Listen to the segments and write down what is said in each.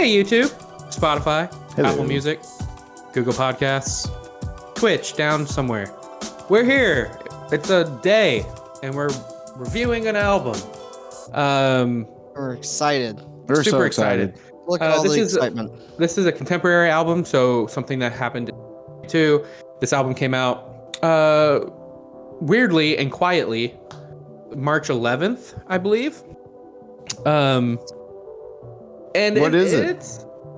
Hey, YouTube, Spotify, Hello. Apple Music, Google Podcasts, Twitch down somewhere. We're here. It's a day, and we're reviewing an album. We're excited. We're super so excited. Look at all this the is excitement. This is a contemporary album, so something that happened too. This album came out weirdly and quietly March 11th, I believe. And What is it?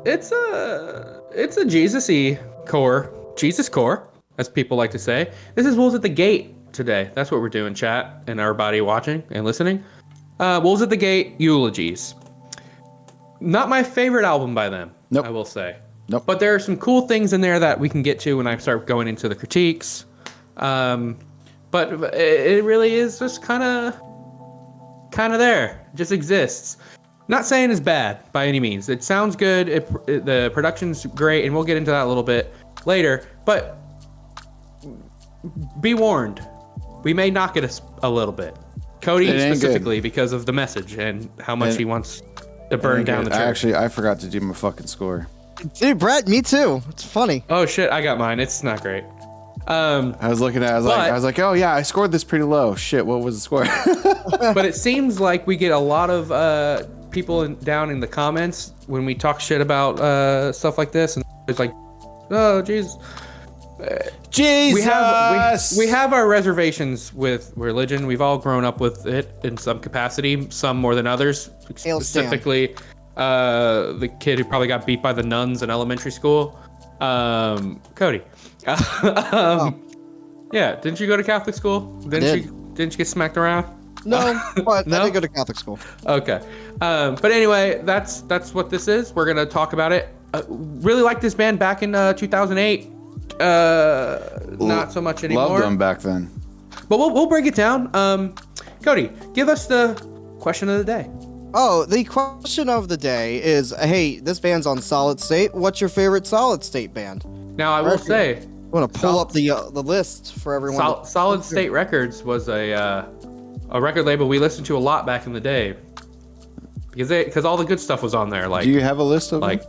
It's a Jesus-y core, Jesus core, as people like to say. This is Wolves at the Gate today. That's what we're doing, chat, and everybody watching and listening. Wolves at the Gate, Eulogies. Not my favorite album by them, Nope. I will say. Nope. But there are some cool things in there that we can get to when I start going into the critiques. But it really is just kind of there. It just exists. Not saying it's bad by any means. It sounds good. The production's great, and we'll get into that a little bit later. But be warned, we may knock it a little bit. Cody specifically because of the message and how much he wants to burn down the church. Actually, I forgot to do my fucking score. Dude, Brett, me too. It's funny. Oh shit, I got mine. It's not great. I was looking at it, I was like, oh yeah, I scored this pretty low. Shit, what was the score? But it seems like we get a lot of people down in the comments when we talk shit about stuff like this, and it's like, oh Jesus. Jesus! We have our reservations with religion. We've all grown up with it in some capacity, some more than others. Specifically, the kid who probably got beat by the nuns in elementary school, Cody. Yeah, didn't you go to Catholic school? Didn't you get smacked around? No, but No? I did go to Catholic school. Okay. But anyway, that's what this is. We're gonna talk about it. Really liked this band back in 2008. Not so much anymore. Loved them back then. But we'll break it down. Cody, give us the question of the day. Oh, the question of the day is, hey, this band's on Solid State. What's your favorite Solid State band? Now I will say, I want to pull up the list for everyone. Solid State Records was a record label we listened to a lot back in the day because all the good stuff was on there. Like, do you have a list of them?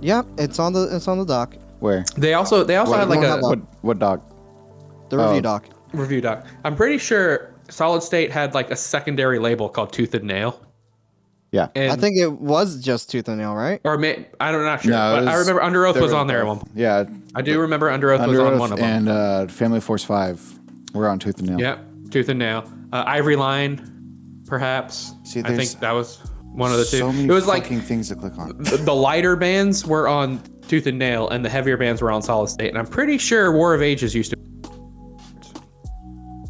Yeah, it's on the doc. Where? They also had like what doc? The review doc. Review doc. I'm pretty sure Solid State had like a secondary label called Tooth and Nail. Yeah, And, I think it was just Tooth and Nail, right? or I'm not sure. No, but I remember Under Oath was on there at one point. Yeah, I do remember Under Oath was on one of them. And Family Force 5 were on Tooth and Nail. Yep, Tooth and Nail. Ivory Line, perhaps. See, I think that was one of the two. So many It was fucking things to click on. the lighter bands were on Tooth and Nail, and the heavier bands were on Solid State. And I'm pretty sure War of Ages used to.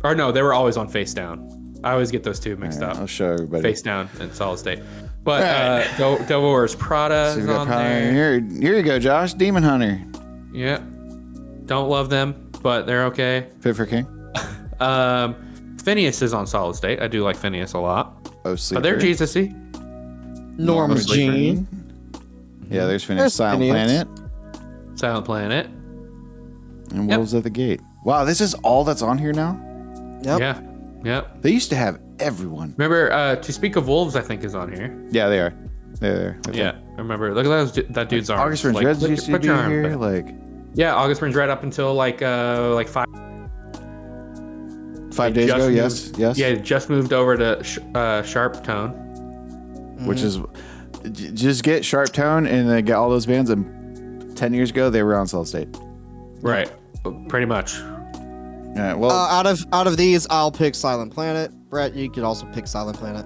Or no, they were always on Face Down. I always get those two mixed up. I'll show everybody. Face Down and Solid State. But Devil Wears Prada So is we got on there. Here you go, Josh. Demon Hunter. Yeah. Don't love them, but they're okay. Fit for King. Phineas is on Solid State. I do like Phineas a lot. Oh, But Sleeper. they're Jesus-y. Norma Jean. Yeah, there's Phineas. There's Silent Phineas. Planet. Silent Planet. And Wolves at the Gate. Wow, this is all that's on here now? Yep. Yeah. Yep. They used to have everyone. Remember, To Speak of Wolves, I think, is on here. Yeah, they are. They're there. Yeah. I remember. Look at that dude's arms. August Burns Red used to put be your arm here. back. Like Yeah, August Burns Red up until like 5 days ago. moved- Yes. Yeah, just moved over to Sharp Tone. Which is just get Sharp Tone and then get all those bands. And 10 years ago, they were on Solid State. Right. Pretty much. Yeah. Well, Out of these, I'll pick Silent Planet. Brett, you could also pick Silent Planet.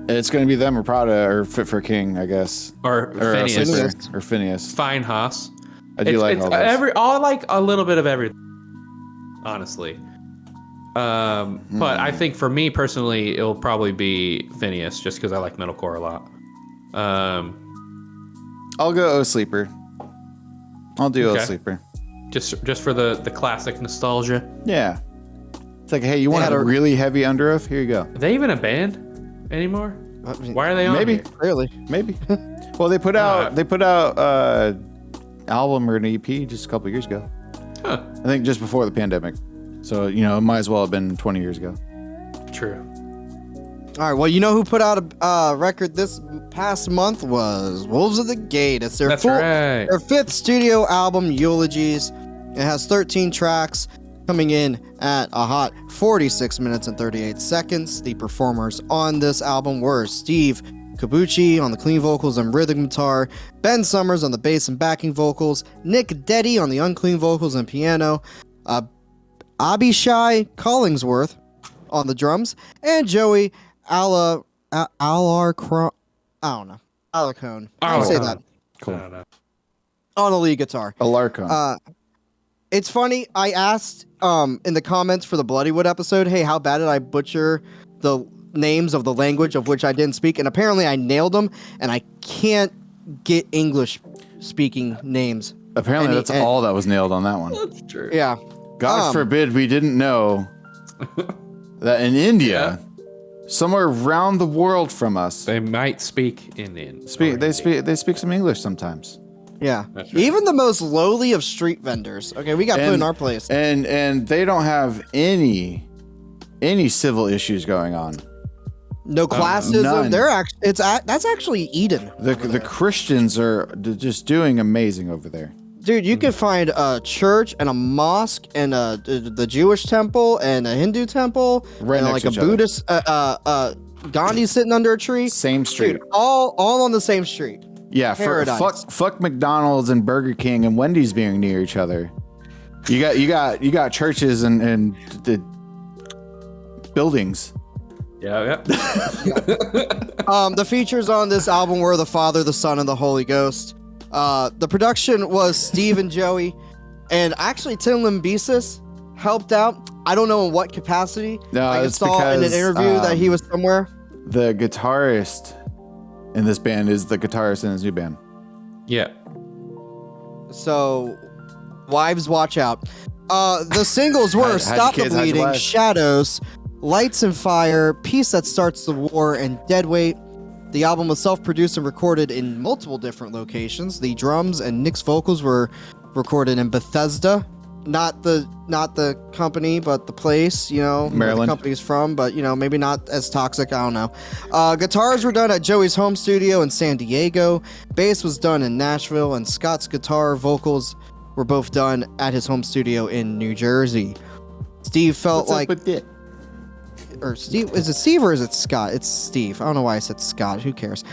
it's gonna be them or Prada or Fit for King, I guess. Or Phineas. Sleeper. Or Phineas. Fine Haas. I do like all those. I like a little bit of everything, honestly. But I think for me personally, it'll probably be Phineas, just because I like metalcore a lot. I'll go O Sleeper. I'll do Okay. O Sleeper. Just for the classic nostalgia. Yeah. It's like, hey, you want had a a- really heavy Under Oath? Here you go. Are they even a band anymore? I mean, Why are they on Maybe. here? Really? Maybe. Well, they put out album or an EP just a couple years ago. Huh. I think just before the pandemic. So, it might as well have been 20 years ago. True. All right. Well, you know who put out a record this past month was Wolves of the Gate. It's their That's right. their 5th studio album, Eulogies. It has 13 tracks, coming in at a hot 46 minutes and 38 seconds. The performers on this album were Steve Kabuchi on the clean vocals and rhythm guitar, Ben Summers on the bass and backing vocals, Nick Deddy on the unclean vocals and piano, Abishai Collingsworth on the drums, and Joey Alarcone. How do you say that? Cool. I don't know. On the lead guitar. Alarcone. It's funny, I asked in the comments for the Bloodywood episode, hey, how bad did I butcher the names of the language of which I didn't speak? And apparently I nailed them, and I can't get English speaking names. Apparently that's all that was nailed on that one. That's true. Yeah. God forbid we didn't know that in India, somewhere around the world from us, They might speak Indian. they speak some English sometimes. Yeah. That's right. Even the most lowly of street vendors. Okay, we got put in our place. And they don't have any civil issues going on. No classism. none. That's actually Eden. The Christians are just doing amazing over there. Dude, you can find a church and a mosque and the Jewish temple and a Hindu temple Right and next like to a each other. Buddhist Gandhi sitting under a tree. Same street. Dude, all on the same street. Yeah, Paradise. fuck McDonald's and Burger King and Wendy's being near each other. You got churches and the buildings. Yeah. The features on this album were the Father, the Son, and the Holy Ghost. The production was Steve and Joey, and actually Tim Limbesis helped out. I don't know in what capacity. No, I it's saw in an because, interview that he was somewhere. The guitarist in this band is the guitarist in his new band. Yeah. So, wives, watch out. The singles were Hide your Stop the kids, hide your Bleeding, wives. Shadows, Lights and Fire, Peace That Starts the War, and Deadweight. The album was self-produced and recorded in multiple different locations. The drums and Nick's vocals were recorded in Bethesda, not the company, but the place, you know, where the Maryland. company's from, but, you know, maybe not as toxic, I don't know. Guitars were done at Joey's home studio in San Diego. Bass was done in Nashville, and Scott's guitar vocals were both done at his home studio in New Jersey. Steve felt like... Or Steve, is it Steve or is it Scott? It's Steve. I don't know why I said Scott. Who cares?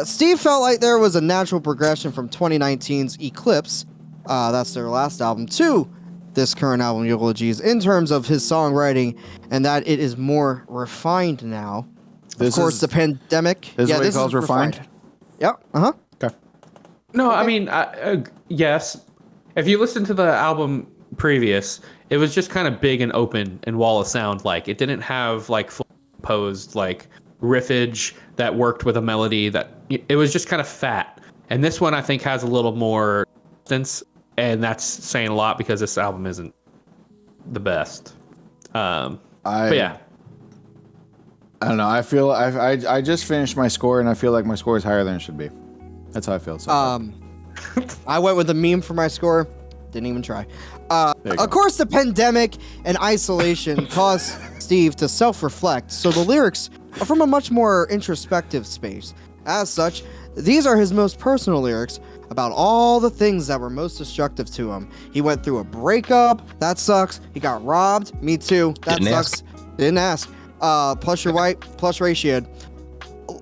Steve felt like there was a natural progression from 2019's Eclipse, that's their last album, to this current album, Eulogies, in terms of his songwriting, and that it is more refined now. Of course, the pandemic. This is what he calls refined? Yep. Uh-huh. Okay. No, I mean, yes. If you listen to the album previous, it was just kind of big and open and wall of sound. Like, it didn't have like full composed like riffage that worked with a melody. That it was just kind of fat. And this one I think has a little more substance, and that's saying a lot because this album isn't the best. But yeah. I don't know. I feel I just finished my score, and I feel like my score is higher than it should be. That's how I feel. So I went with a meme for my score. Didn't even try. There you go. Of course, the pandemic and isolation caused Steve to self-reflect, so the lyrics are from a much more introspective space. As such, these are his most personal lyrics about all the things that were most destructive to him. He went through a breakup. That sucks. He got robbed. Me too. That Didn't sucks. Didn't ask. Plus you're white. Plus ratioed.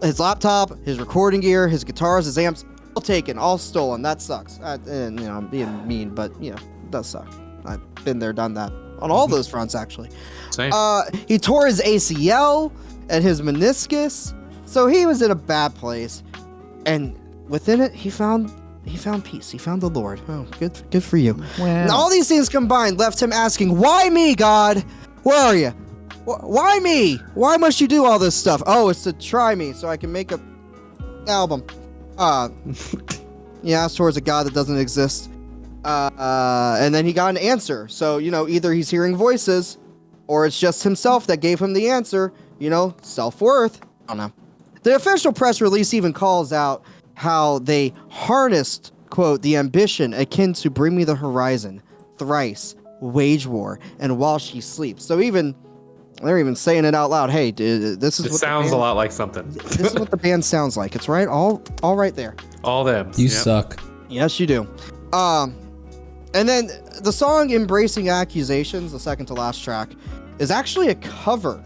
His laptop, his recording gear, his guitars, his amps, all taken, all stolen. That sucks. And, you know, I'm being mean, but, you know, it does suck. I've been there, done that. On all those fronts, actually. Same. He tore his ACL and his meniscus, so he was in a bad place. And within it, he found peace. He found the Lord. Oh, good for you. Wow. And all these things combined left him asking, "Why me, God? Where are you? Why me? Why must you do all this stuff? Oh, it's to try me so I can make a album." He asked towards a God that doesn't exist. And then he got an answer. So, you know, either he's hearing voices or it's just himself that gave him the answer. You know, self-worth. I don't know. The official press release even calls out how they harnessed, quote, the ambition akin to Bring Me the Horizon, Thrice, Wage War, and While She Sleeps. So even They're even saying it out loud. Hey, this is It what sounds a lot like something. This is what the band sounds like. It's right, all right there. All them. You Yep. suck. Yes, you do. And then the song "Embracing Accusations," the second to last track, is actually a cover.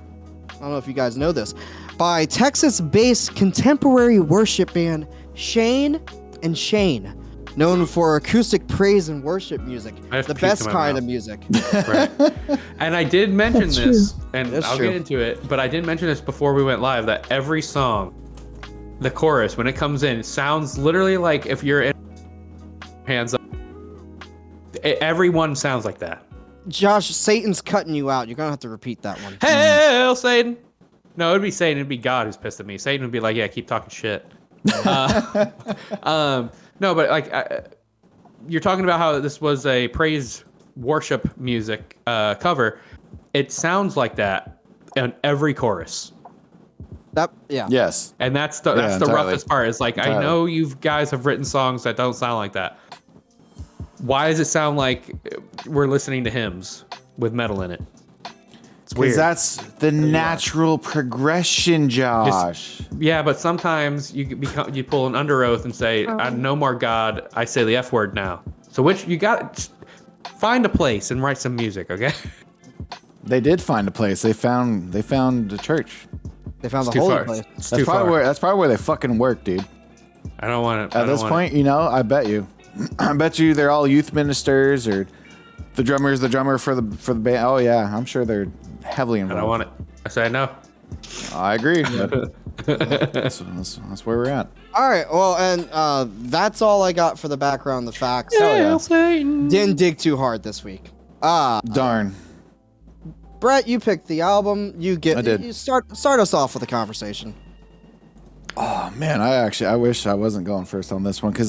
I don't know if you guys know this, by Texas-based contemporary worship band Shane and Shane, known for acoustic praise and worship music, I have the puked best in my kind mouth. of music. Right. And I did mention That's this, and That's I'll true. get into it, but I did mention this before we went live, that every song, the chorus, when it comes in, it sounds literally like if you're in hands up. Everyone sounds like that. Josh, Satan's cutting you out. You're gonna have to repeat that one. Hail, Satan! No, it'd be Satan. It'd be God who's pissed at me. Satan would be like, yeah, keep talking shit. No, but like, you're talking about how this was a praise worship music cover. It sounds like that in every chorus. Yeah. Yes. And that's the entirely. roughest part. It's like, I know you guys have written songs that don't sound like that. Why does it sound like we're listening to hymns with metal in it? It's Because weird. that's the natural progression, Josh. Yeah, but sometimes you pull an under oath and say, "No more God. I say the F word now." So which you got? Find a place and write some music, okay? They did find a place. They found a church. They found It's the too holy far. place. It's That's too probably far. where they fucking work, dude. I don't want it. At this point, you know, I bet you they're all youth ministers or the drummer for the band. Oh yeah, I'm sure they're heavily I involved. don't want it. I say no. I agree. But that's where we're at. All right. Well, and that's all I got for the background, the facts. yeah. Satan. Didn't dig too hard this week. Darn. Brett, you picked the album. I did. You start us off with a conversation. Oh man, I wish I wasn't going first on this one because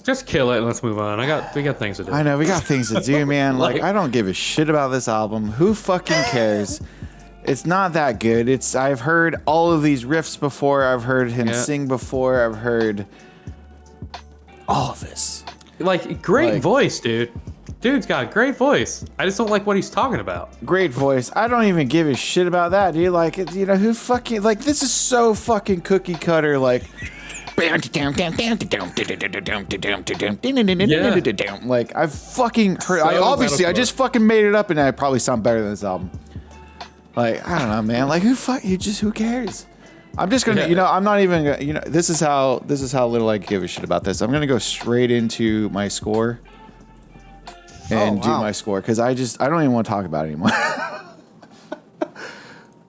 Just kill it and let's move on. We got things to do. I know we got things to do, man. Like Like- I don't give a shit about this album. Who fucking cares? It's not that good. I've heard all of these riffs before. I've heard him sing before. I've heard all of this. Like, great Like- voice, dude. Dude's got a great voice. I just don't like what he's talking about. Great voice. I don't even give a shit about that, dude. Like, you know, who fucking like this is so fucking cookie cutter. Like, like I've fucking heard. So I just fucking made it up, and I probably sound better than this album. Like, I don't know, man. Like, who cares? I'm just gonna, Yeah. you know, I'm not even gonna, you know, this is how little I give a shit about this. I'm gonna go straight into my score and do wow. my score because I don't even want to talk about it anymore.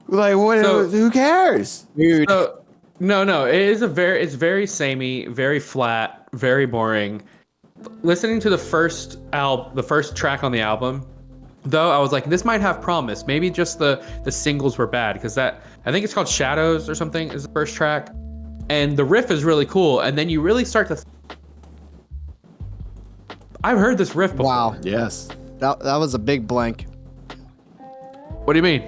Like, what? So- Who cares? Dude. So, no, it's very samey, very flat, very boring. Listening to the first track on the album, though, I was like, this might have promise. Maybe just the singles were bad because I think it's called Shadows or something is the first track, and the riff is really cool. And then you really start to. I've heard this riff before. Wow. Yes. That was a big blank. What do you mean?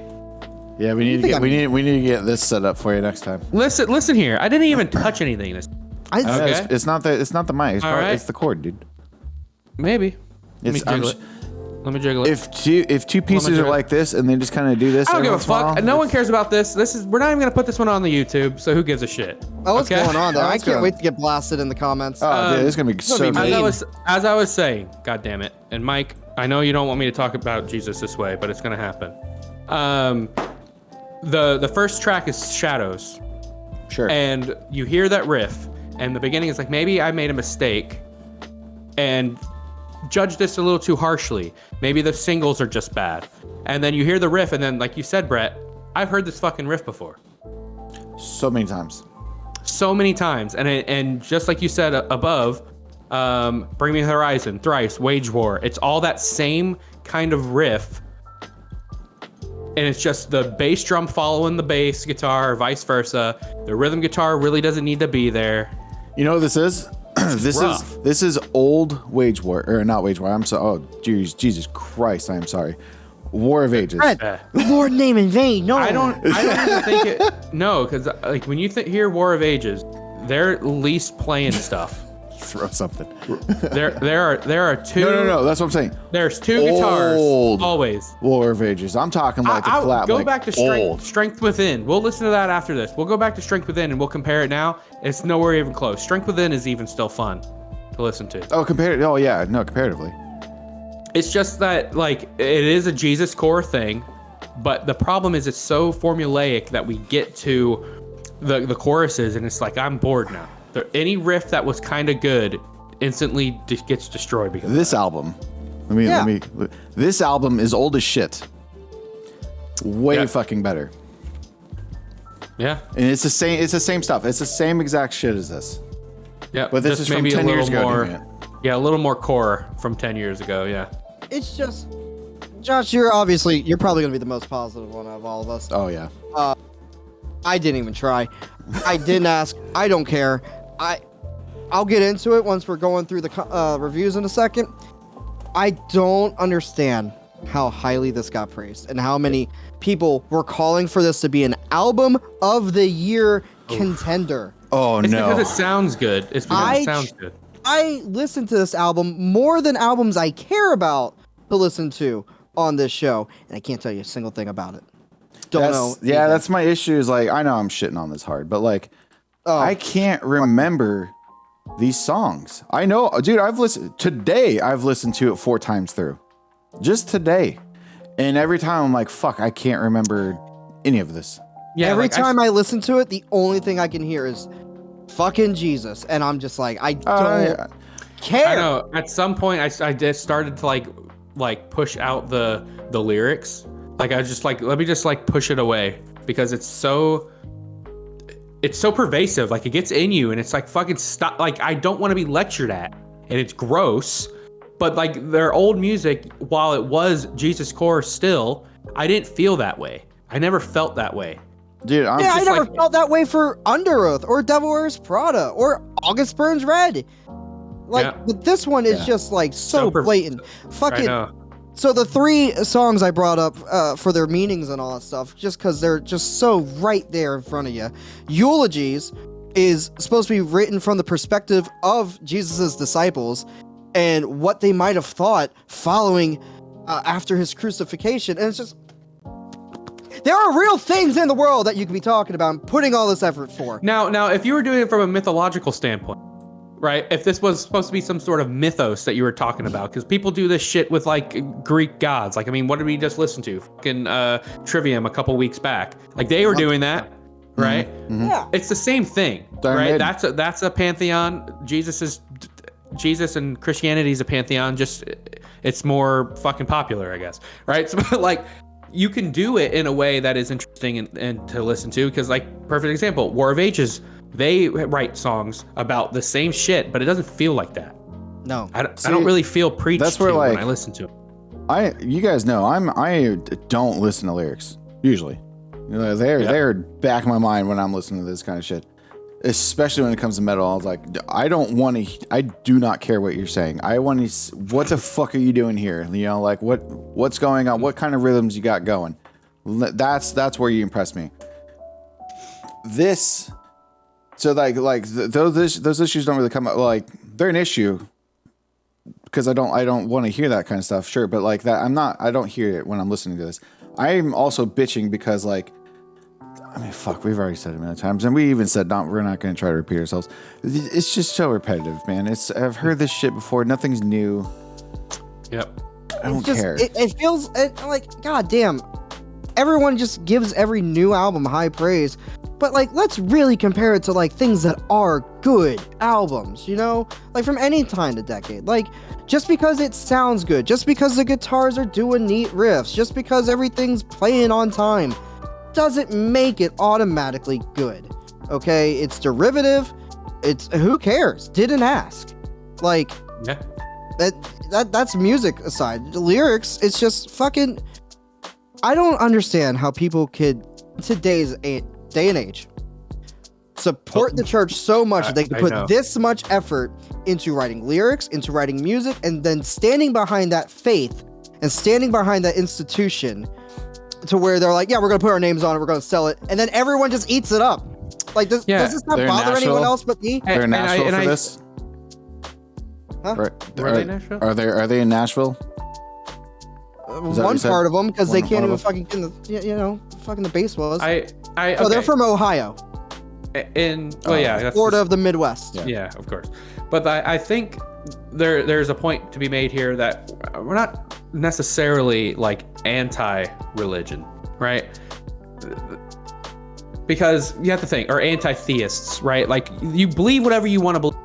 Yeah, we need to get this set up for you next time. Listen here. I didn't even touch anything. I, Okay. Yeah, it's not the mic. It's, All right. it's the cord, dude. Maybe. Let me It's, I'm jiggle sh- it. Let me jiggle it. If two pieces are jiggle. like this and they just kind of do this, I don't every give a once in while, fuck. No one cares about this. We're not even gonna put this one on the YouTube. So who gives a shit? oh, what's Okay. going on there? I What's can't going- wait to get blasted in the comments. Oh, dude, it's gonna be so be good. mean. As I was saying, God damn it. And Mike, I know you don't want me to talk about Jesus this way, but it's gonna happen. The first track is Shadows, Sure. and you hear that riff, and the beginning is like, maybe I made a mistake, and judge this a little too harshly. Maybe the singles are just bad. And then you hear the riff, and then, like you said, Brett, I've heard this fucking riff before. So many times. So many times, and just like you said above, Bring Me Horizon, Thrice, Wage War. It's all that same kind of riff, and it's just the bass drum following the bass guitar, or vice versa. The rhythm guitar really doesn't need to be there. You know what this is? rough. This is old Wage War, or not Wage War. I'm so. Oh, Jesus Christ! I am sorry. War of Ages. Brett, Eh. Lord name in vain. No. I don't even think it. No, because like when you hear War of Ages, they're at least playing stuff. throw something. There are two. No. That's what I'm saying. There's two guitars always. War of Ages. I'm talking like the collab. Go like back to Strength Within. We'll listen to that after this. We'll go back to Strength Within and we'll compare it now. It's nowhere even close. Strength Within is even still fun to listen to. Oh, comparatively. It's just that like it is a Jesus core thing, but the problem is it's so formulaic that we get to the choruses and it's like I'm bored now. Any riff that was kind of good instantly gets destroyed because this album. This album is old as shit. Way fucking better. Yeah. And it's the same stuff. It's the same exact shit as this. Yeah. But this is from 10 years ago. Yeah, a little more core from 10 years ago. Yeah. It's just, Josh, you're probably going to be the most positive one of all of us. Oh, yeah. I didn't even try. I didn't ask. I don't care. I'll get into it once we're going through the reviews in a second. I don't understand how highly this got praised and how many people were calling for this to be an album of the year contender. Oh, it's because it sounds good. It's because it sounds good. I listened to this album more than albums I care about to listen to on this show, and I can't tell you a single thing about it. Don't know. Yeah, that's my issue. Is like I know I'm shitting on this hard, but like I can't remember these songs. I know, dude. I've listened to it 4 times through, just today, and every time I'm like, fuck, I can't remember any of this. Yeah, every time I listen to it, the only thing I can hear is fucking Jesus, and I'm just like, I don't care. I know. At some point, I just started to like push out the lyrics. Like I was just like, let me just like push it away because it's so pervasive. Like it gets in you and it's like fucking stop. Like I don't want to be lectured at and it's gross, but like their old music, while it was Jesus core still, I didn't feel that way. I never felt that way. Dude, I never felt that way for Under Oath or Devil Wears Prada or August Burns Red. But this one is just like so blatant. Fucking. I know. So the 3 songs I brought up for their meanings and all that stuff, just because they're just so right there in front of you. Eulogies is supposed to be written from the perspective of Jesus' disciples and what they might have thought following after his crucifixion. And it's just, there are real things in the world that you could be talking about and putting all this effort for. Now, if you were doing it from a mythological standpoint, right? If this was supposed to be some sort of mythos that you were talking about, because people do this shit with like Greek gods. Like, I mean, what did we just listen to? Fucking Trivium a couple weeks back. Like they were doing that, right? Mm-hmm. Yeah. It's the same thing, right? That's a pantheon. Jesus and Christianity is a pantheon. Just it's more fucking popular, I guess, right? So like you can do it in a way that is interesting and to listen to, because like perfect example, War of Ages. They write songs about the same shit, but it doesn't feel like that. No, I don't really feel preached to when I listen to it. You guys know, I don't listen to lyrics usually. You know, they're back in my mind when I'm listening to this kind of shit, especially when it comes to metal. I was like, I do not care what you're saying. I want to. What the fuck are you doing here? You know, like what's going on? What kind of rhythms you got going? That's where you impress me. So those issues don't really come up. Like they're an issue because I don't want to hear that kind of stuff. Sure, but like that, I don't hear it when I'm listening to this. I'm also bitching because like, I mean, fuck, we've already said it many times, and we even said we're not going to try to repeat ourselves. It's just so repetitive, man. I've heard this shit before. Nothing's new. Yep. I don't care. It feels like, goddamn, everyone just gives every new album high praise. But like, let's really compare it to like things that are good albums, you know, like from any time to decade. Like, just because it sounds good, just because the guitars are doing neat riffs, just because everything's playing on time, doesn't make it automatically good. Okay, it's derivative. It's who cares? Didn't ask. Like, yeah, that's music aside. The lyrics, it's just fucking. I don't understand how people could today's day and age support the church so much that they can put this much effort into writing lyrics, into writing music, and then standing behind that faith and standing behind that institution to where they're like, yeah, we're gonna put our names on it, we're gonna sell it, and then everyone just eats it up. Like, does this not bother anyone else but me? They're natural for this. Huh? Were they in Nashville? Are they in Nashville? Is that what One you said? part of them, because they One can't of even them? fucking get in the, fucking the base was. Oh, they're okay. from Ohio, That's Florida of the Midwest. Yeah, of course. But I think there's a point to be made here that we're not necessarily like anti-religion, right? Because you have to think, or anti-theists, right? Like you believe whatever you want to believe,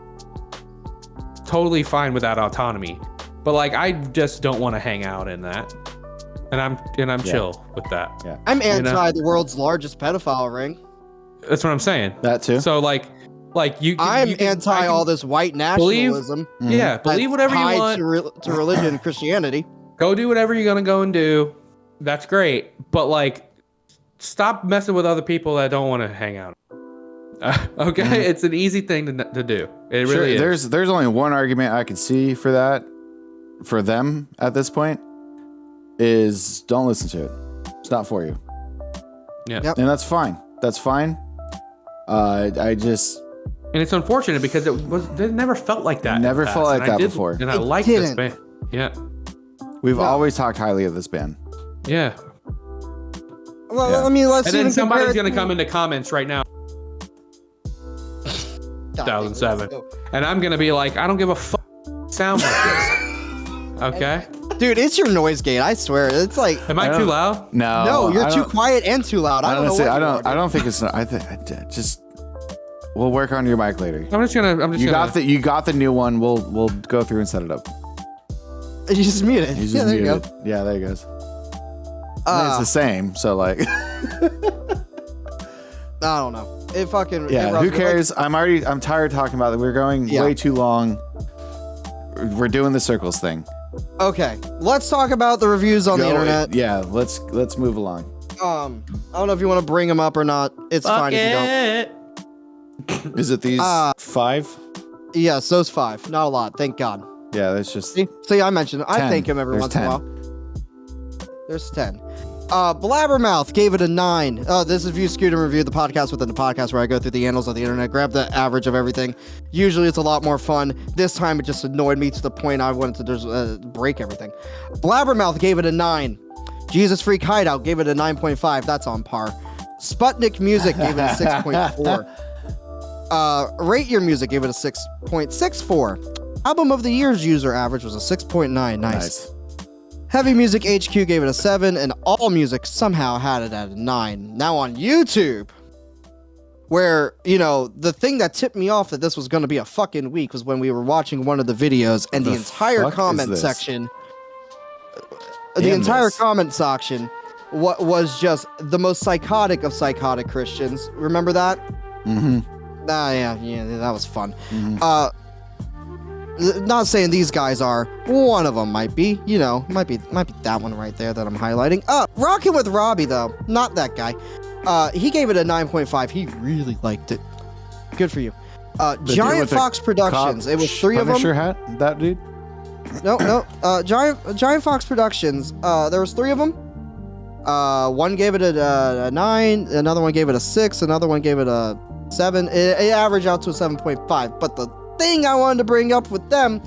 totally fine without autonomy. But like I just don't want to hang out in that, and I'm chill with that. Yeah, I'm anti the world's largest pedophile ring. That's what I'm saying. that too. So like you. I'm anti all this white nationalism. Yeah, believe whatever you want. To religion and Christianity. Go do whatever you're gonna go and do. That's great, but like, stop messing with other people that don't want to hang out. Okay, it's an easy thing to do. It really is. There's only one argument I could see for that, for them at this point, is don't listen to it. It's not for you. Yeah, Yep. And that's fine. That's fine. I just and it's unfortunate because it never felt like that. Never in the felt past, like and that before. And I It like this didn't. band. Yeah, we've always talked highly of this band. yeah. Well, Yeah. I mean, let's And then even somebody's compare gonna it come into comments right now, to- 2007, and I'm gonna be like, I don't give a fuck. Sound like this. Okay. Dude, it's your noise gate. I swear, it's like Am I too loud? No, no, you're I too don't- quiet and too loud. I don't know. Honestly, What I you don't. are, I don't think it's. I think just. We'll work on your mic later. I'm just gonna. You got the new one. We'll go through and set it up. dude. You just mute it. He's Yeah, just there you go. muted. Yeah, there he goes. It's the same. So like, I don't know. It fucking yeah. it rubs Who me. cares? I'm tired talking about it. We're going Yeah. way too long. We're doing the circles thing. Okay, let's talk about the reviews on the internet. Yeah, let's move along. I don't know if you want to bring them up or not. It's fine if you don't. Is it these 5? Yes, those 5. Not a lot, thank God. Yeah, that's just. See, I mentioned it. I 10. thank him every There's once 10. in a while. There's 10. Blabbermouth gave it a 9. This is View Skewed and Review, the podcast within the podcast where I go through the annals of the internet, grab the average of everything. Usually it's a lot more fun. This time it just annoyed me to the point I wanted to just break everything. Blabbermouth gave it a 9. Jesus Freak Hideout gave it a 9.5. That's on par. Sputnik Music gave it a 6.4. Rate Your Music gave it a 6.64. Album of the Year's user average was a 6.9. Nice. Heavy Music HQ gave it a 7, and All Music somehow had it at a 9. Now on YouTube, where, the thing that tipped me off that this was going to be a fucking week was when we were watching one of the videos, and the entire fuck is comment this? section, what was just the most psychotic of psychotic Christians. Remember that? Mm-hmm. Yeah, that was fun. Not saying these guys are. One of them might be. Might be that one right there that I'm highlighting. Rockin' with Robbie though, not that guy. He gave it a 9.5. He really liked it. Good for you. dude Giant with the Fox Productions. It was 3 of them. Punisher hat, that dude. No. Giant Fox Productions. There was 3 of them. One gave it a 9. Another one gave it a 6. Another one gave it a 7. It averaged out to a 7.5. But the thing I wanted to bring up with them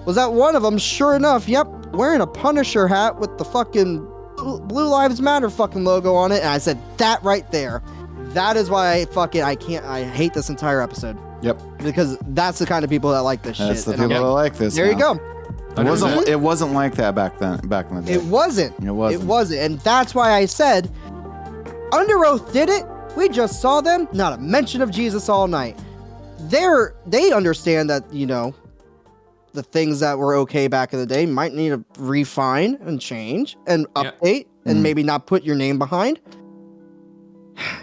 was that one of them, sure enough, wearing a Punisher hat with the fucking Blue Lives Matter fucking logo on it. And I said, that right there. That is why I hate this entire episode. Yep. Because that's the kind of people that like this That's shit. the And I'm people that like this. there you now. go. It wasn't like that back in the day. It wasn't. It wasn't. It wasn't. And that's why I said, Under Oath did it. We just saw them. Not a mention of Jesus all night. They understand that, the things that were okay back in the day might need to refine and change and update and maybe not put your name behind.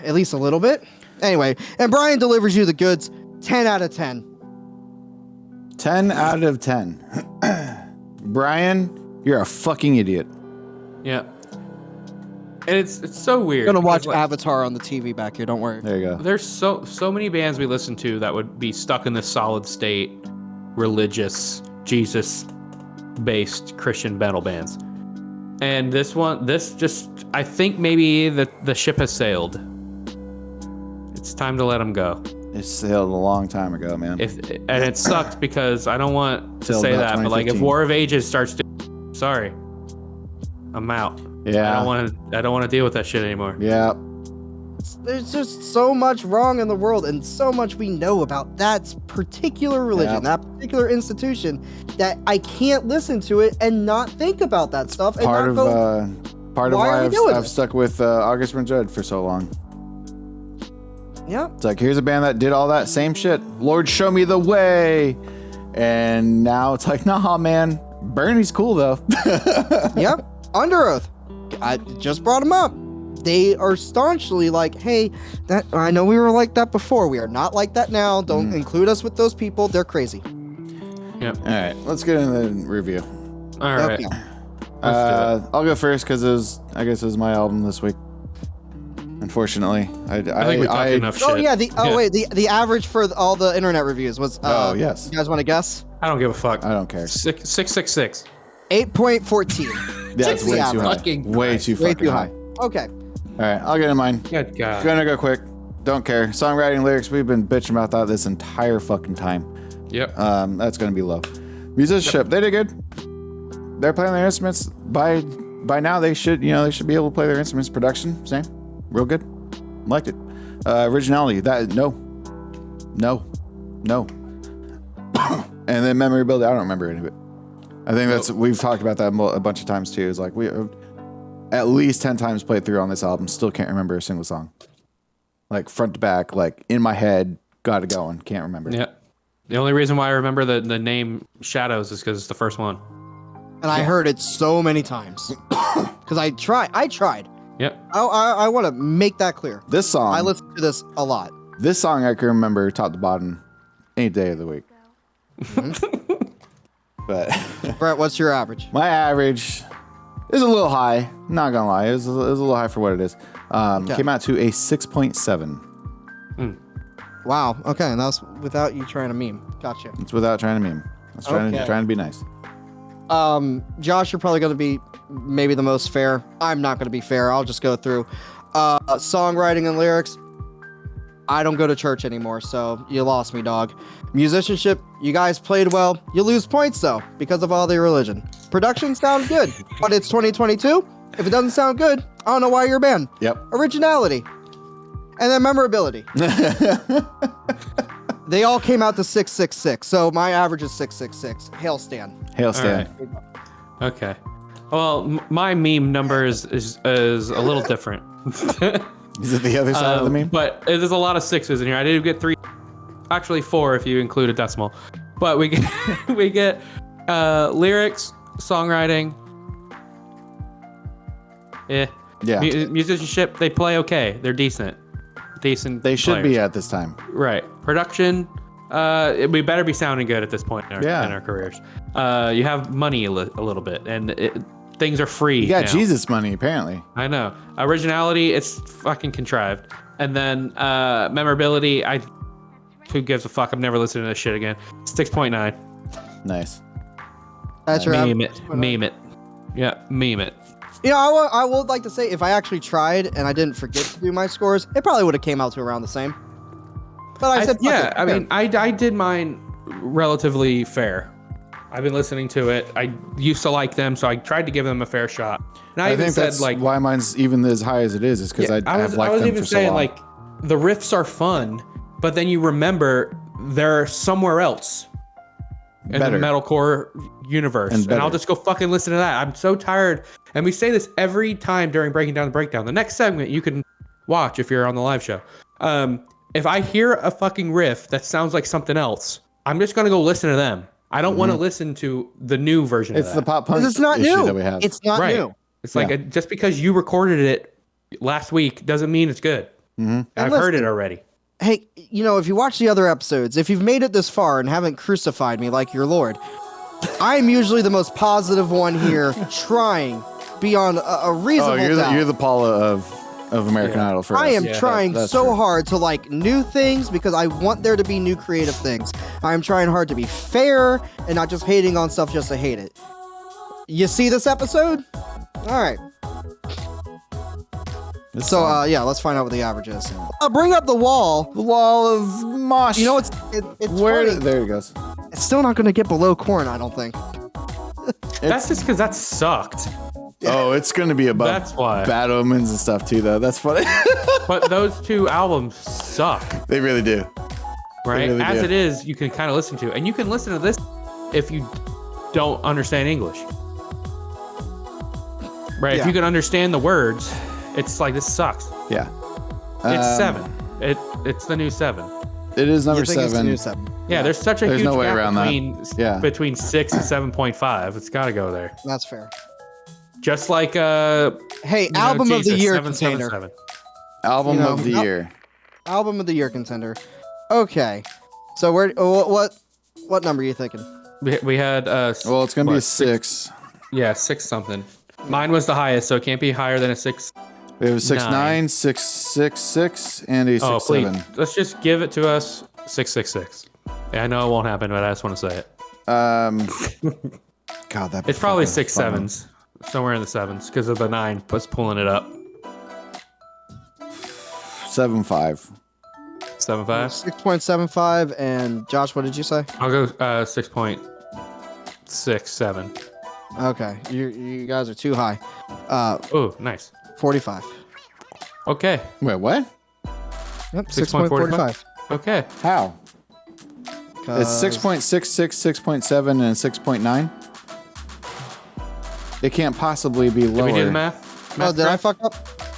At least a little bit. Anyway, and Brian delivers you the goods. 10 out of 10. 10 out of 10. Brian, you're a fucking idiot. Yeah. And it's so weird. I'm gonna watch because, like, Avatar on the TV back here. Don't worry. There you go. there's so many bands we listen to that would be stuck in this solid state, religious, Jesus-based Christian metal bands. And I think maybe the ship has sailed. It's time to let them go. It sailed a long time ago, man. And it sucks because I don't want to Till say about that, but like if 2015. War of Ages starts to, sorry, I'm out. Yeah. I don't want to deal with that shit anymore. Yeah. There's just so much wrong in the world and so much we know about that particular religion, that particular institution, that I can't listen to it and not think about that stuff. And Part not of why I've stuck with August Burns Red for so long. Yeah. It's like, here's a band that did all that same shit. Lord, show me the way. And now it's like, nah, man. Bernie's cool, though. Yep. Under Oath. I just brought them up. They are staunchly like, hey, that I know we were like that before. We are not like that now. Don't include us with those people. They're crazy. Yep. All right, let's get into the review. All right. Okay. Let's do it. I'll go first because I guess it was my album this week. Unfortunately, I think we talked enough shit. Oh yeah. The average for all the internet reviews was. Oh yes. You guys want to guess? I don't give a fuck. I don't care. 666. 8.14. That's way too high. Way too fucking high. Okay. All right, I'll get in mine. Good God. Gonna go quick. Don't care. Songwriting, lyrics. We've been bitching about that this entire fucking time. Yep. That's gonna be low. Musicianship. They did good. They're playing their instruments. By now they should be able to play their instruments. Production, same. Real good. Liked it. Originality. No. And then memory building. I don't remember any of it. I think we've talked about that a bunch of times too. Is like we at least 10 times played through on this album. Still can't remember a single song. Like front to back, like in my head, got it going. Can't remember. Yeah. The only reason why I remember the name Shadows is because it's the first one. And I heard it so many times. Because I tried. Yep. I want to make that clear. This song. I listen to this a lot. This song I can remember top to bottom any day of the week. But Brett, what's your average? my average is a little high. Not gonna lie, it was a little high for what it is. Came out to a 6.7. Wow. Okay, and that's without you trying to meme. Gotcha. It's without trying to meme. I was trying to be nice. Josh, you're probably going to be maybe the most fair. I'm not going to be fair. I'll just go through. Songwriting and lyrics. I don't go to church anymore, so you lost me, dog. Musicianship, you guys played well. You lose points, though, because of all the religion. Production sounds good, but it's 2022. If it doesn't sound good, I don't know why you're a band. Yep. Originality. And then memorability. They all came out to 666, so my average is 666. Hail Stan. Hail Stan. Right. Okay. Well, my meme number is a little different. Is it the other side of the meme? But there's a lot of sixes in here. I did get 3, actually 4 if you include a decimal. But we get lyrics, songwriting. Yeah. Musicianship, they play okay. They're decent. They should players. be at this time. Right. Production, we better be sounding good at this point in our careers. You have money a little bit, and things are free. You got now. Jesus money, apparently. I know. Originality, it's fucking contrived. And then memorability, who gives a fuck? I'm never listening to this shit again. 6.9. Nice. That's your Meme average. it. Meme it. Yeah, meme it. You know, I would like to say if I actually tried and I didn't forget to do my scores, it probably would have came out to around the same. But I said, I mean, I did mine relatively fair. I've been listening to it. I used to like them, so I tried to give them a fair shot. And I even think said that's like why mine's even as high as it is because I have liked them for so long. like the riffs are fun, but then you remember they're somewhere else in the metalcore universe, and I'll just go fucking listen to that. I'm so tired, and we say this every time during Breaking Down the Breakdown. The next segment you can watch if you're on the live show. If I hear a fucking riff that sounds like something else, I'm just gonna go listen to them. I don't want to listen to the new version of that. It's the pop punk it's not issue new. that we have. It's not new. It's like just because you recorded it last week doesn't mean it's good. I've heard it already. Hey, you know, if you watch the other episodes, if you've made it this far and haven't crucified me like your Lord, I'm usually the most positive one here, trying beyond a reasonable doubt. You're the Paula of American Idol for us. I am trying that's so true. hard to like new things because I want there to be new creative things. I'm trying hard to be fair and not just hating on stuff just to hate it. You see this episode? All right. So yeah, let's find out what the average is. Bring up the wall. The Wall of Mosh. You know it's funny. There it goes. It's still not gonna get below Corn, I don't think. That's just because that sucked. Oh, it's gonna be above. That's why. Bad Omens and stuff too, though. That's funny. But those two albums suck, They really do. right? really As do. it is, you can kind of listen to, and you can listen to this if you don't understand English, right? Yeah. If you can understand the words, it's like this sucks. Yeah. It's 7. It's the new 7. It is number You think it's the 7. new 7? Yeah, there's such a There's huge no way gap around that. between Yeah. between 6 and 7.5. It's got to go there. That's fair. Just like Hey, album of the year 777. contender. Album You know, of the year. Album of the year contender. Okay. So what number are you thinking? We had Well, it's gonna be a what, 6. Yeah, 6 something. Mine was the highest, so it can't be higher than a 6. We have a 6.9, 9. 6.66, and a Oh, please. 6.7. Let's just give it to us 666. Yeah, I know it won't happen, but I just want to say it. God, that. It's probably fucking 6 fun. 7s. Somewhere in the 7s because of the 9 was pulling it up. 7.5. 7.5. 6.75, and Josh, what did you say? I'll go 6.67. Okay, you guys are too high. Oh, nice. 45. Okay. Wait, what? Yep, 6.45. 6.45. Okay. How? It's 6.66, 6.7, and 6.9. It can't possibly be Did lower. we do the math? Oh, did I fuck up?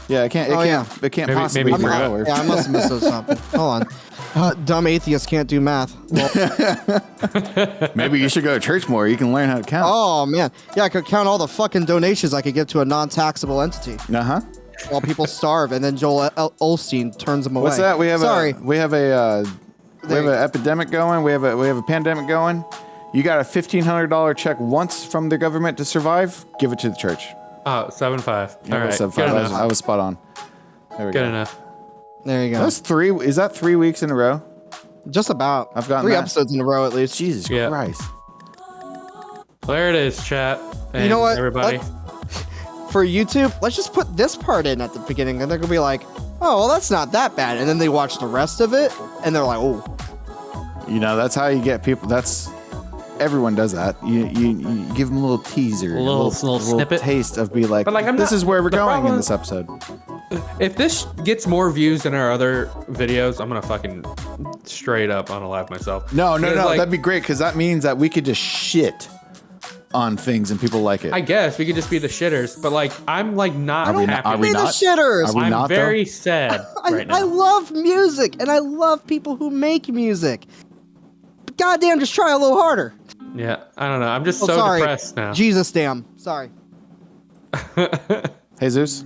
Yeah, it can't. It Oh, can't. yeah. It can't Maybe- possibly maybe be forgot. lower. Yeah, I must have missed something. Hold on. Dumb atheists can't do math. Well, Maybe you should go to church more. You can learn how to count. oh man, yeah, I could count all the fucking donations I could give to a non-taxable entity Uh huh. while people starve, and then Joel Olstein turns them away. What's that? We have Sorry. we have an There you go. epidemic going. We have a pandemic going. You got a $1,500 check once from the government to survive. Give it to the church. Oh, 7.5. Yeah, All right. 7.5. Good I was, enough. I was spot on. There we Good go. enough. There you go. That's 3. Is that 3 weeks in a row? Just about. I've gotten 3 that. episodes in a row at least. Jesus Yeah. Christ. Well, there it is, chat. And You know what? everybody? For YouTube, let's just put this part in at the beginning, and they're gonna be like, "Oh, well, that's not that bad," and then they watch the rest of it, and they're like, "Oh, You know, that's how you get people. Everyone does that. You give them a little teaser, A little snippet. taste of be like, But, like, I'm this not- is where we're the going problem- in this episode. If this gets more views than our other videos, I'm gonna fucking straight up unalive myself. No, Because, like, that'd be great because that means that we could just shit on things and people like it. I guess we could just be the shitters, but like I'm like not we not- happy. are we be the not? shitters." Are we I'm not, though? very sad right now. I love music, and I love people who make music. But goddamn, just try a little harder. Yeah, I don't know. I'm just Oh, so sorry. depressed now. Jesus damn. Sorry. Jesus.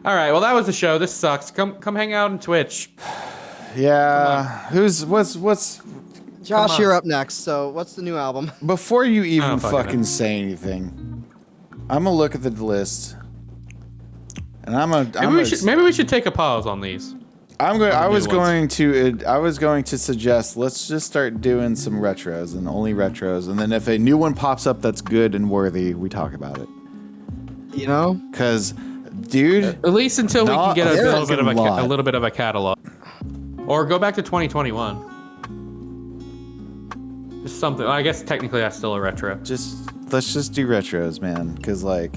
All right, well that was the show. This sucks. Come hang out on Twitch. Yeah. What's Josh, on. you're up next. So, what's the new album? before you even don't fucking fucking know. say anything, I'm gonna look at the list, and Maybe we should take a pause on these. I new was ones. going to suggest let's just start doing some retros and only retros, and then if a new one pops up that's good and worthy, we talk about it. You know? Cause, dude, At least until we can Not get a a little bit of fucking lot. a little bit of a catalog, or go back to 2021. Just something. I guess technically that's still a retro. let's just do retros, man. Cause like,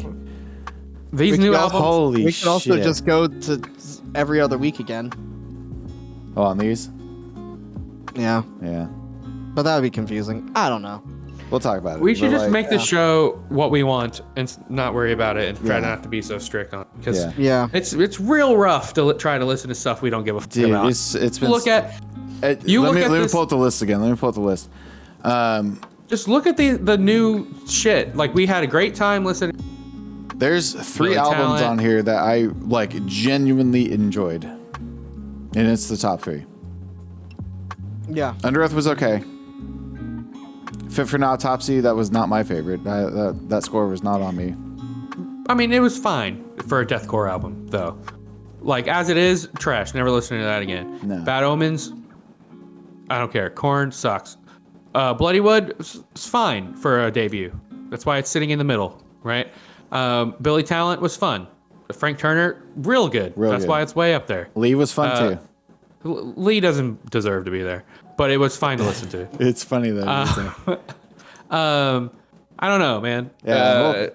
These We new could albums. holy We could also shit. just go to every other week again. Oh, on these, Yeah. yeah, But that would be confusing. I don't know. we'll talk about it. We should But, just like, make the show what we want and not worry about it and try not to be so strict on it because Yeah. Yeah. it's real rough to try to listen to stuff we don't give a fuck Dude, about. it's been Look at you let look me at let me this- pull up the list again. Let me pull up the list. just look at the new shit. Like we had a great time listening. There's 3 Really albums talent. on here that I like genuinely enjoyed, and it's the top 3. Yeah. Under Oath was okay. Fit for an Autopsy, that was not my favorite. That score was not on me. I mean, it was fine for a deathcore album though. Like as it is, trash. Never listening to that again. No. Bad Omens. I don't care. Korn sucks. Bloodywood is fine for a debut. That's why it's sitting in the middle, right? Billy Talent was fun. Frank Turner, real good. That's good. why it's way up there. Lee was fun too. Lee doesn't deserve to be there, but it was fine to listen to. It's funny though. I don't know, man. Yeah,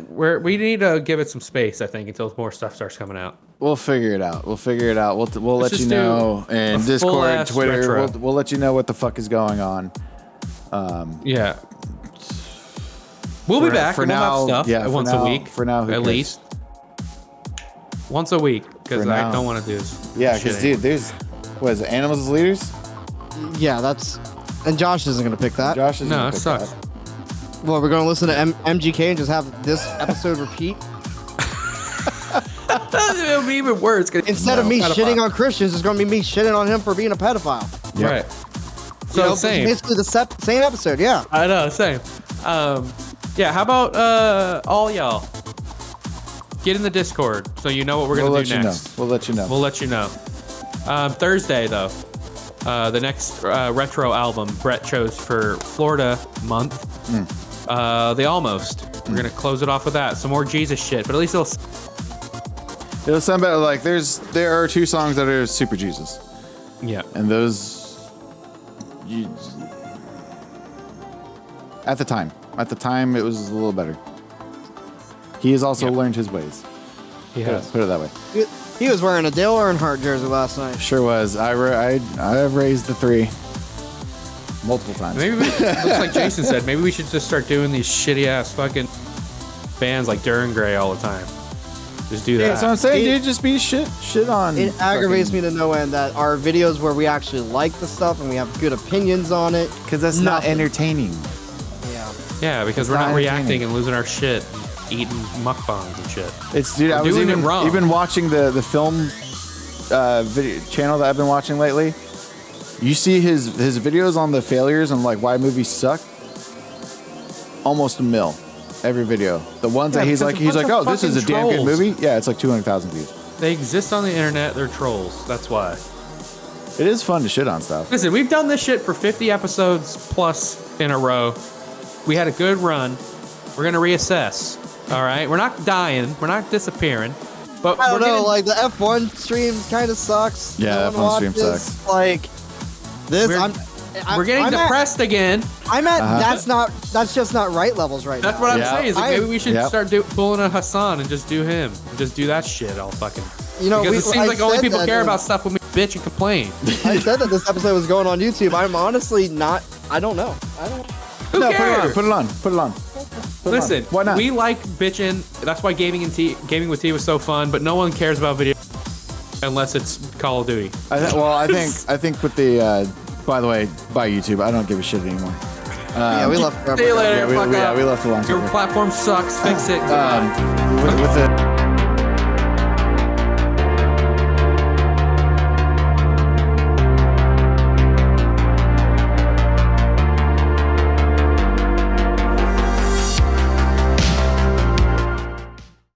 we need to give it some space, I think, until more stuff starts coming out. We'll figure it out. We'll let just you do know. And a Discord, full-ass Twitter, retro. we'll let you know what the fuck is going on. Yeah. We'll be back. for and we'll now, have stuff yeah, for once now- a week. for now, who at cares? least. Once a week, because For I now. don't want to do this. Yeah, because shit dude, there's what is it? Animals as leaders. Yeah, that's. And Josh isn't gonna pick that. Josh is No, gonna it pick sucks. that. Well, we're gonna listen to MGK and just have this episode repeat It'll be even worse. instead of me shitting on Christians. It's gonna be me shitting on him for being a pedophile. Yep. Right. So same. Basically the same episode. Yeah. I know, same. Yeah, how about all y'all get in the Discord so you know what we're We'll gonna let do you next. know. We'll let you know. We'll let you know. Thursday though, the next retro album Brett chose for Florida month. The Almost. We're gonna close it off with that. Some more Jesus shit, but at least It'll sound better. Like there are 2 songs that are super Jesus, yeah. and those. At the time it was a little better. He has also learned his ways. He has. Put it that way. He was wearing a Dale Earnhardt jersey last night. Sure was. I have raised the 3 multiple times. Maybe looks like Jason said. Maybe we should just start doing these shitty ass fucking bands like Duran Gray all the time. Just do that. That's what I'm saying, dude. Just be shit on. It aggravates me to no end that our videos where we actually like the stuff and we have good opinions on it. because that's not Nothing. entertaining. Yeah. Yeah, because we're not not reacting entertaining. and losing our shit, and eating mukbangs and shit. It's dude. I was doing it wrong. even watching the film video channel that I've been watching lately. You see his videos on the failures and like why movies suck. Almost a mil every video. The ones that he's because like, a bunch oh, of this is a fucking damn good trolls. movie. Yeah, it's like 200,000 views. They exist on the internet. They're trolls. That's why. It is fun to shit on stuff. Listen, we've done this shit for 50 episodes plus in a row. We had a good run. We're gonna reassess. All right, we're not dying. We're not disappearing. But I don't we're know, getting- like the F1 stream kind of sucks. Yeah, No F1 one stream watches. sucks. Like this, we're getting I'm depressed again. I'm at that's just not right levels right That's now. what I'm Yeah. saying. Is like maybe we should Yep. start pulling a Hassan and just do him. Just do that shit all fucking. You know, Because it seems I like only said people that, care about stuff when we bitch and complain. I said that this episode was going on YouTube. I'm honestly not. I don't know. Who No, cares? put it on. Listen, Why not? we like bitching. That's why gaming with T was so fun. But no one cares about video unless it's Call of Duty. I think with the. By the way, by YouTube, I don't give a shit anymore. Yeah, we left forever See you ago. later. Yeah, we fuck up. left a long time Your ago. platform sucks. Fix it. Goodbye. With the.